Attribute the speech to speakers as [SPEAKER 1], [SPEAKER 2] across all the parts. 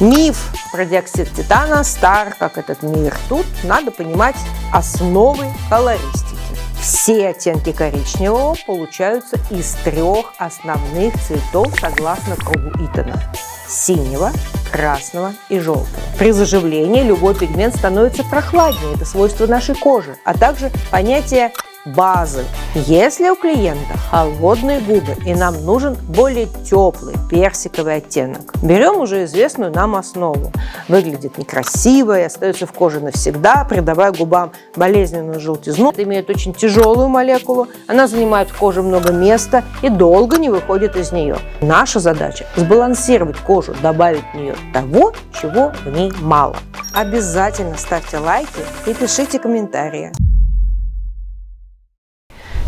[SPEAKER 1] Миф про диоксид титана стар, как этот мир. Тут надо понимать основы колористики. Все оттенки коричневого получаются из 3 основных цветов согласно кругу Итона: синего, красного и желтого. При заживлении любой пигмент становится прохладнее, это свойство нашей кожи, а также понятие базы. Если у клиента холодные губы и нам нужен более теплый персиковый оттенок, берем уже известную нам основу. Выглядит некрасиво и остается в коже навсегда, придавая губам болезненную желтизну. Это имеет очень тяжелую молекулу, она занимает в коже много места и долго не выходит из нее. Наша задача – сбалансировать кожу, добавить в нее того, чего в ней мало. Обязательно ставьте лайки и пишите комментарии.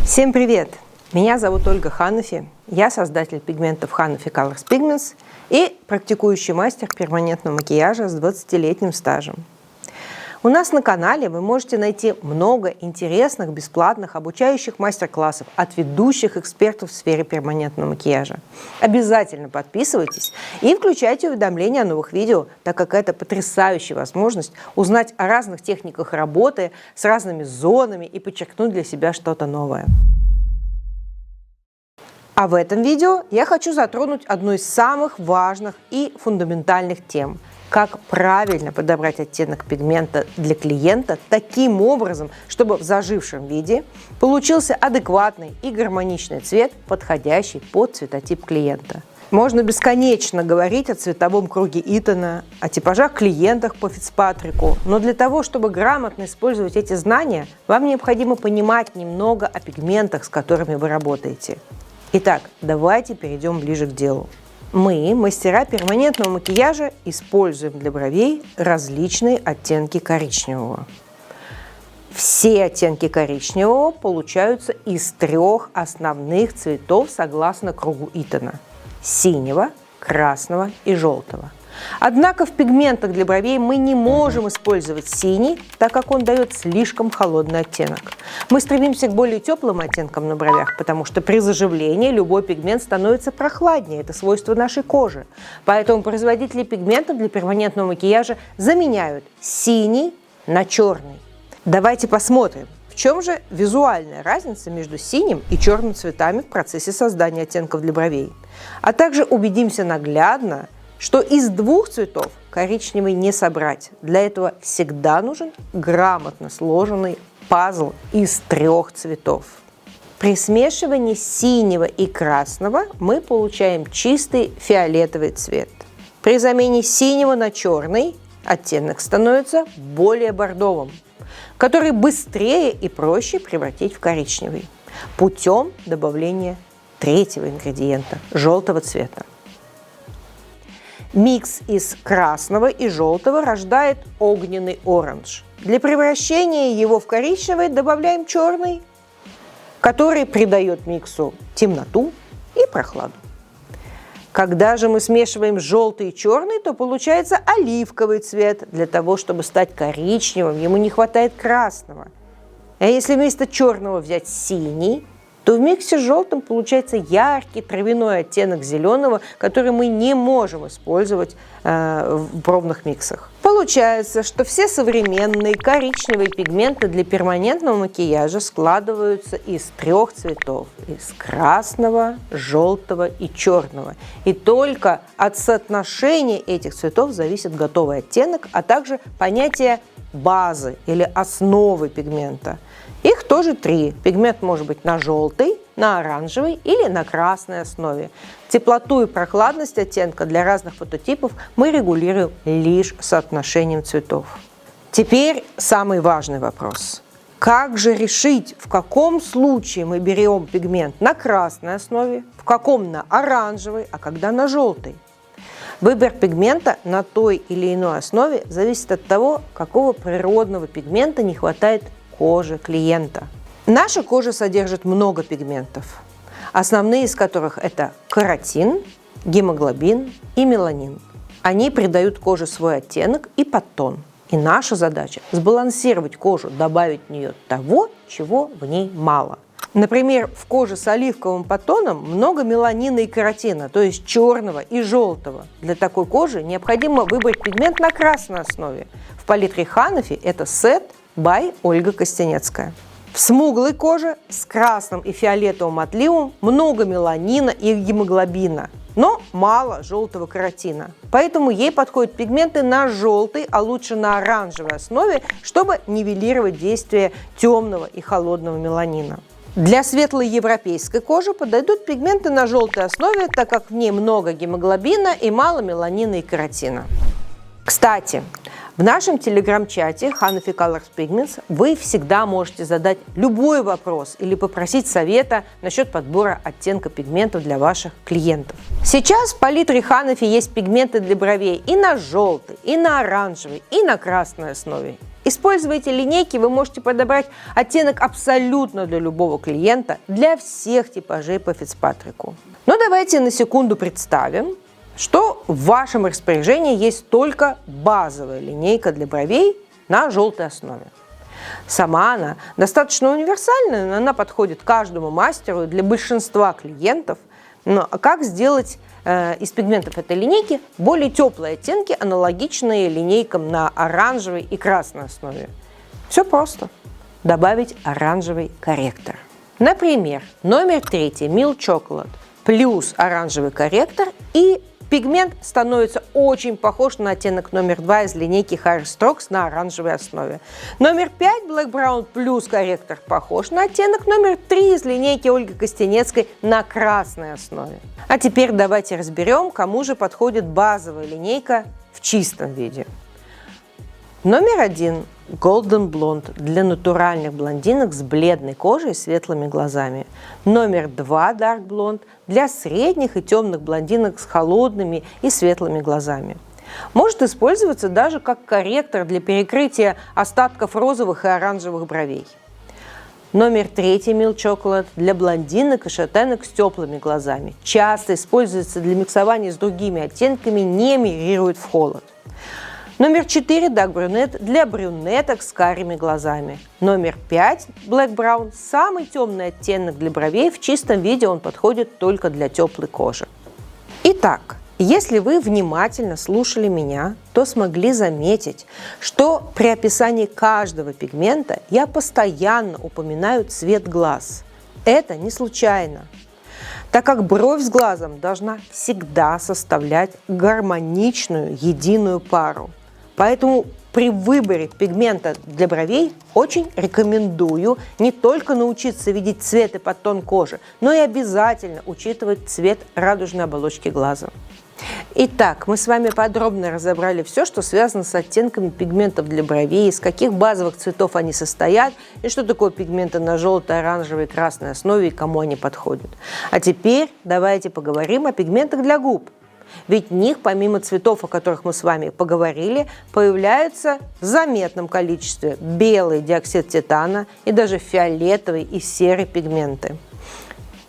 [SPEAKER 1] Всем привет! Меня зовут Ольга Ханафи, я создатель пигментов Hanafi Colors Pigments и практикующий мастер перманентного макияжа с 20-летним стажем. У нас на канале вы можете найти много интересных, бесплатных, обучающих мастер-классов от ведущих экспертов в сфере перманентного макияжа. Обязательно подписывайтесь и включайте уведомления о новых видео, так как это потрясающая возможность узнать о разных техниках работы с разными зонами и подчеркнуть для себя что-то новое. А в этом видео я хочу затронуть одну из самых важных и фундаментальных тем – как правильно подобрать оттенок пигмента для клиента таким образом, чтобы в зажившем виде получился адекватный и гармоничный цвет, подходящий под цветотип клиента. Можно бесконечно говорить о цветовом круге Итона, о типажах клиентах по Фицпатрику, но для того, чтобы грамотно использовать эти знания, вам необходимо понимать немного о пигментах, с которыми вы работаете. Итак, давайте перейдем ближе к делу. Мы, мастера перманентного макияжа, используем для бровей различные оттенки коричневого. Все оттенки коричневого получаются из 3 основных цветов согласно кругу Итона: синего, красного и желтого. Однако в пигментах для бровей мы не можем использовать синий, так как он дает слишком холодный оттенок. Мы стремимся к более теплым оттенкам на бровях, потому что при заживлении любой пигмент становится прохладнее, это свойство нашей кожи. Поэтому производители пигментов для перманентного макияжа заменяют синий на черный. Давайте посмотрим, в чем же визуальная разница между синим и черным цветами в процессе создания оттенков для бровей. А также убедимся наглядно, что из 2 цветов коричневый не собрать. Для этого всегда нужен грамотно сложенный пазл из 3 цветов. При смешивании синего и красного мы получаем чистый фиолетовый цвет. При замене синего на черный оттенок становится более бордовым, который быстрее и проще превратить в коричневый путем добавления 3-го ингредиента – желтого цвета. Микс из красного и желтого рождает огненный оранж. Для превращения его в коричневый добавляем черный, который придает миксу темноту и прохладу. Когда же мы смешиваем желтый и черный, то получается оливковый цвет. Для того, чтобы стать коричневым, ему не хватает красного. А если вместо черного взять синий, то в миксе с желтым получается яркий травяной оттенок зеленого, который мы не можем использовать в пробных миксах. Получается, что все современные коричневые пигменты для перманентного макияжа складываются из 3 цветов – из красного, желтого и черного. И только от соотношения этих цветов зависит готовый оттенок, а также понятие базы или основы пигмента. Их тоже 3. Пигмент может быть на желтой, на оранжевой или на красной основе. Теплоту и прохладность оттенка для разных фототипов мы регулируем лишь соотношением цветов. Теперь самый важный вопрос. Как же решить, в каком случае мы берем пигмент на красной основе, в каком на оранжевой, а когда на желтой? Выбор пигмента на той или иной основе зависит от того, какого природного пигмента не хватает кожи клиента. Наша кожа содержит много пигментов, основные из которых это каротин, гемоглобин и меланин. Они придают коже свой оттенок и подтон. И наша задача – сбалансировать кожу, добавить в нее того, чего в ней мало. Например, в коже с оливковым подтоном много меланина и каротина, то есть черного и желтого. Для такой кожи необходимо выбрать пигмент на красной основе. В палитре Ханафи это Set by Ольга Костенецкая. В смуглой коже с красным и фиолетовым отливом много меланина и гемоглобина, но мало желтого каротина. Поэтому ей подходят пигменты на желтой, а лучше на оранжевой основе, чтобы нивелировать действие темного и холодного меланина. Для светлой европейской кожи подойдут пигменты на желтой основе, так как в ней много гемоглобина и мало меланина и каротина. Кстати, в нашем телеграм-чате Hanafi Colors Pigments вы всегда можете задать любой вопрос или попросить совета насчет подбора оттенка пигментов для ваших клиентов. Сейчас в палитре Hanafi есть пигменты для бровей и на желтой, и на оранжевой, и на красной основе. Используя эти линейки, вы можете подобрать оттенок абсолютно для любого клиента, для всех типажей по Фицпатрику. Но давайте на секунду представим, что в вашем распоряжении есть только базовая линейка для бровей на желтой основе. Сама она достаточно универсальная, но она подходит каждому мастеру и для большинства клиентов. Но как сделать из пигментов этой линейки более теплые оттенки, аналогичные линейкам на оранжевой и красной основе? Все просто. Добавить оранжевый корректор. Например, номер 3 Milk Chocolate плюс оранжевый корректор, и пигмент становится очень похож на оттенок номер 2 из линейки Harry Strokes на оранжевой основе. Номер 5 Black Brown плюс корректор похож на оттенок номер 3 из линейки Ольги Костенецкой на красной основе. А теперь давайте разберем, кому же подходит базовая линейка в чистом виде. Номер 1 Golden Blonde для натуральных блондинок с бледной кожей и светлыми глазами. Номер 2 Dark Blonde для средних и темных блондинок с холодными и светлыми глазами. Может использоваться даже как корректор для перекрытия остатков розовых и оранжевых бровей. Номер 3 Milk Chocolate для блондинок и шатенок с теплыми глазами. Часто используется для миксования с другими оттенками, не мигрирует в холод. Номер 4 Dark Brunette для брюнеток с карими глазами. Номер 5 Black Brown самый темный оттенок для бровей, в чистом виде он подходит только для теплой кожи. Итак, если вы внимательно слушали меня, то смогли заметить, что при описании каждого пигмента я постоянно упоминаю цвет глаз. Это не случайно, так как бровь с глазом должна всегда составлять гармоничную, единую пару. Поэтому при выборе пигмента для бровей очень рекомендую не только научиться видеть цвет и подтон кожи, но и обязательно учитывать цвет радужной оболочки глаза. Итак, мы с вами подробно разобрали все, что связано с оттенками пигментов для бровей, из каких базовых цветов они состоят, и что такое пигменты на желтой, оранжевой и красной основе, и кому они подходят. А теперь давайте поговорим о пигментах для губ. Ведь в них, помимо цветов, о которых мы с вами поговорили, появляются в заметном количестве белый диоксид титана и даже фиолетовый и серый пигменты.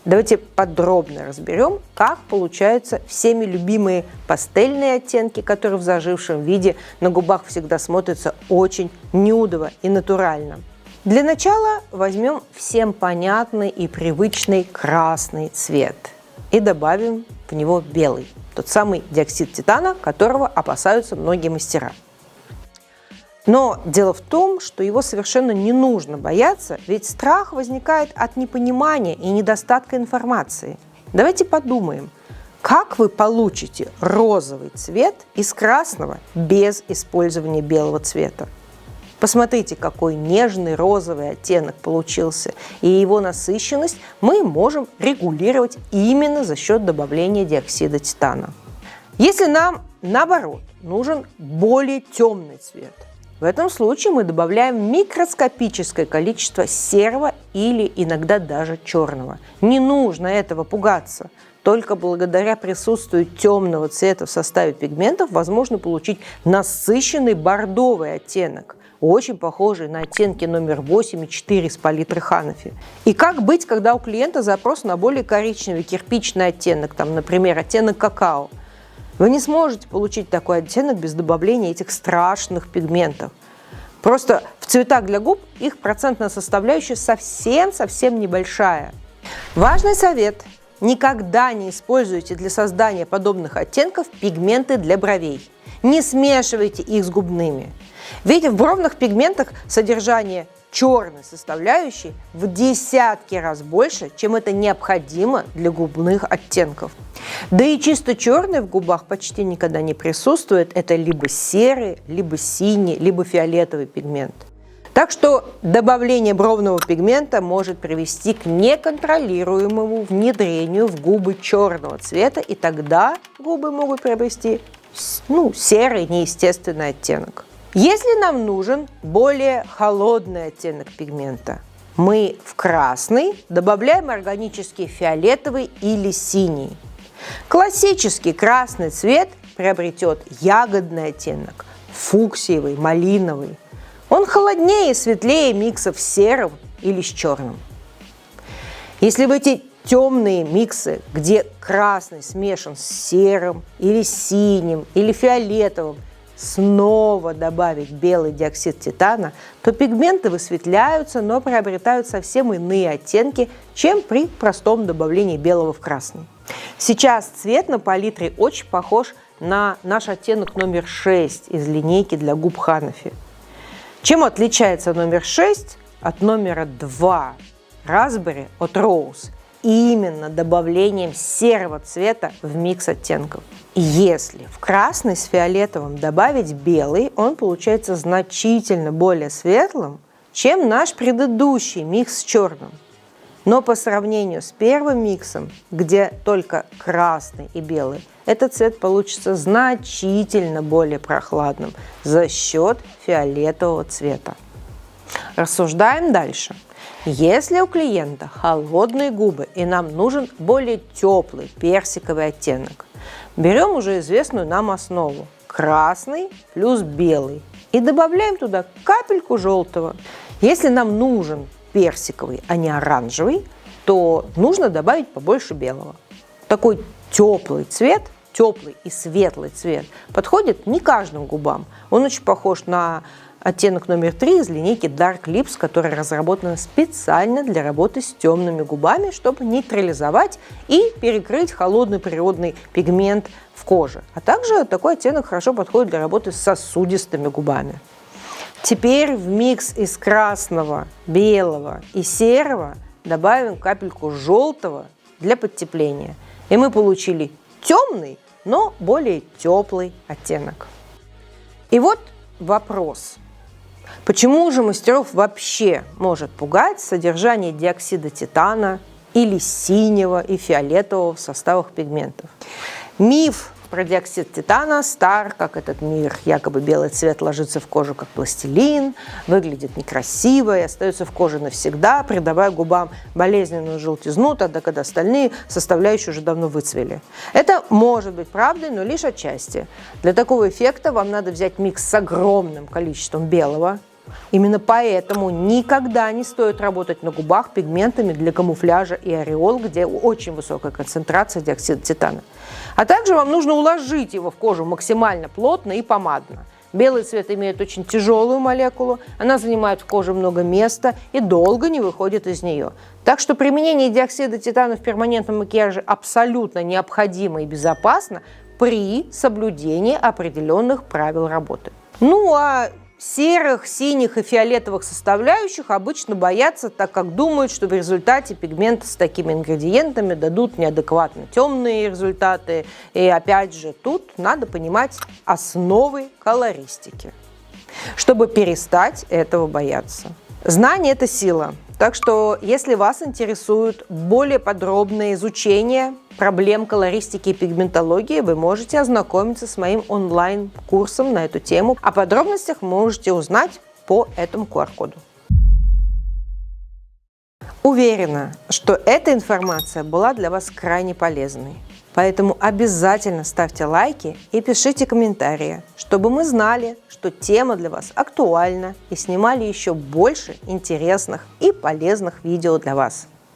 [SPEAKER 1] Давайте подробно разберем, как получаются всеми любимые пастельные оттенки, которые в зажившем виде на губах всегда смотрятся очень нюдово и натурально. Для начала возьмем всем понятный и привычный красный цвет и добавим в него белый, тот самый диоксид титана, которого опасаются многие мастера. Но дело в том, что его совершенно не нужно бояться, ведь страх возникает от непонимания и недостатка информации. Давайте подумаем, как вы получите розовый цвет из красного без использования белого цвета. Посмотрите, какой нежный розовый оттенок получился, и его насыщенность мы можем регулировать именно за счет добавления диоксида титана. Если нам, наоборот, нужен более темный цвет, в этом случае мы добавляем микроскопическое количество серого или иногда даже черного. Не нужно этого пугаться. Только благодаря присутствию темного цвета в составе пигментов возможно получить насыщенный бордовый оттенок, очень похожий на оттенки номер 8 и 4 с палитры Hanafi. И как быть, когда у клиента запрос на более коричневый кирпичный оттенок, например, оттенок какао? Вы не сможете получить такой оттенок без добавления этих страшных пигментов. Просто в цветах для губ их процентная составляющая совсем небольшая. Важный совет. Никогда не используйте для создания подобных оттенков пигменты для бровей. Не смешивайте их с губными. Ведь в бровных пигментах содержание черной составляющей в десятки раз больше, чем это необходимо для губных оттенков. Да и чисто черный в губах почти никогда не присутствует. Это либо серый, либо синий, либо фиолетовый пигмент. Так что добавление бровного пигмента может привести к неконтролируемому внедрению в губы черного цвета, и тогда губы могут приобрести серый неестественный оттенок. Если нам нужен более холодный оттенок пигмента, мы в красный добавляем органический фиолетовый или синий. Классический красный цвет приобретет ягодный оттенок, фуксиевый, малиновый. Он холоднее и светлее миксов с серым или с черным. Если в эти темные миксы, где красный смешан с серым или синим или фиолетовым, снова добавить белый диоксид титана, то пигменты высветляются, но приобретают совсем иные оттенки, чем при простом добавлении белого в красный. Сейчас цвет на палитре очень похож на наш оттенок номер 6 из линейки для губ Ханафи. Чем отличается номер 6 от номера 2 Raspberry от Rose? Именно добавлением серого цвета в микс оттенков. Если в красный с фиолетовым добавить белый, он получается значительно более светлым, чем наш предыдущий микс с черным. Но по сравнению с первым миксом, где только красный и белый, этот цвет получится значительно более прохладным за счет фиолетового цвета. Рассуждаем дальше. Если у клиента холодные губы и нам нужен более теплый персиковый оттенок, берем уже известную нам основу – красный плюс белый и добавляем туда капельку желтого. Если нам нужен персиковый, а не оранжевый, то нужно добавить побольше белого. Такой теплый цвет, теплый и светлый цвет подходит не каждым губам. Он очень похож на оттенок номер 3 из линейки Dark Lips, которая разработана специально для работы с темными губами, чтобы нейтрализовать и перекрыть холодный природный пигмент в коже. А также такой оттенок хорошо подходит для работы с сосудистыми губами. Теперь в микс из красного, белого и серого добавим капельку желтого для подтепления. И мы получили темный, но более теплый оттенок. И вот вопрос. Почему же мастеров вообще может пугать содержание диоксида титана или синего и фиолетового в составах пигментов? Миф про диоксид титана стар, как этот мир. Якобы белый цвет ложится в кожу как пластилин, выглядит некрасиво и остается в коже навсегда, придавая губам болезненную желтизну, тогда когда остальные составляющие уже давно выцвели. Это может быть правдой, но лишь отчасти. Для такого эффекта вам надо взять микс с огромным количеством белого. Именно поэтому никогда не стоит работать на губах пигментами для камуфляжа и ореол, где очень высокая концентрация диоксида титана. А также вам нужно уложить его в кожу максимально плотно и помадно. Белый цвет имеет очень тяжелую молекулу, она занимает в коже много места и долго не выходит из нее. Так что применение диоксида титана в перманентном макияже абсолютно необходимо и безопасно при соблюдении определенных правил работы. Ну а серых, синих и фиолетовых составляющих обычно боятся, так как думают, что в результате пигменты с такими ингредиентами дадут неадекватно темные результаты. И опять же, тут надо понимать основы колористики, чтобы перестать этого бояться. Знание – это сила. Так что, если вас интересует более подробное изучение проблем колористики и пигментологии, вы можете ознакомиться с моим онлайн-курсом на эту тему. О подробностях можете узнать по этому QR-коду. Уверена, что эта информация была для вас крайне полезной. Поэтому обязательно ставьте лайки и пишите комментарии, чтобы мы знали, что тема для вас актуальна и снимали еще больше интересных и полезных видео для вас.